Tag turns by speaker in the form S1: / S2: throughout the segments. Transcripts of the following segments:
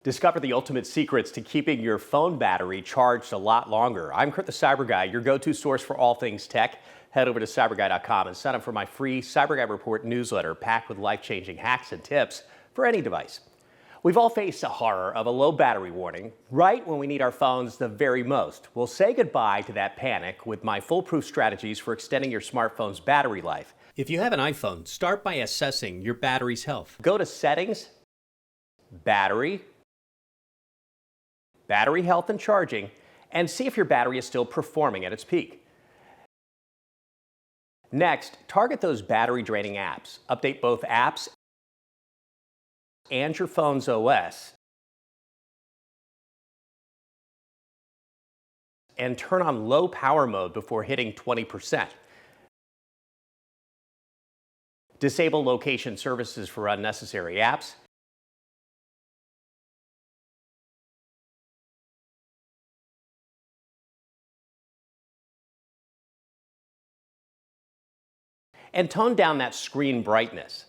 S1: Discover the ultimate secrets to keeping your phone battery charged a lot longer. I'm Kurt the Cyber Guy, your go-to source for all things tech. Head over to cyberguy.com and sign up for my free CyberGuy Report newsletter packed with life-changing hacks and tips for any device. We've all faced the horror of a low battery warning right when we need our phones the very most. We'll say goodbye to that panic with my foolproof strategies for extending your smartphone's battery life.
S2: If you have an iPhone, start by assessing your battery's health.
S1: Go to Settings, Battery Health and Charging, and see if your battery is still performing at its peak. Next, target those battery-draining apps. Update both apps and your phone's OS. And turn on low power mode before hitting 20%. Disable location services for unnecessary apps. And tone down that screen brightness.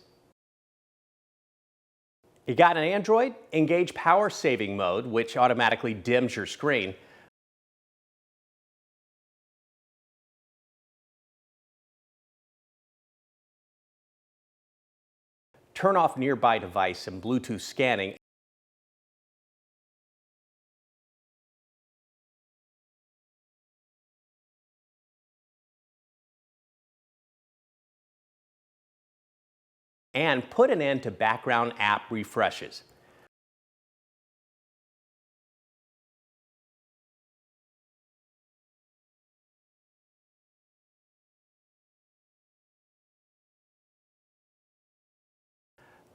S1: You got an Android? Engage power saving mode, which automatically dims your screen. Turn off nearby device and Bluetooth scanning. And put an end to background app refreshes.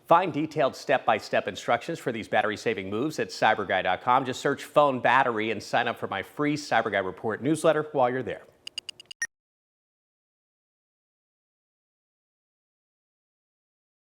S1: Find detailed step-by-step instructions for these battery-saving moves at cyberguy.com. Just search phone battery and sign up for my free CyberGuy Report newsletter while you're there.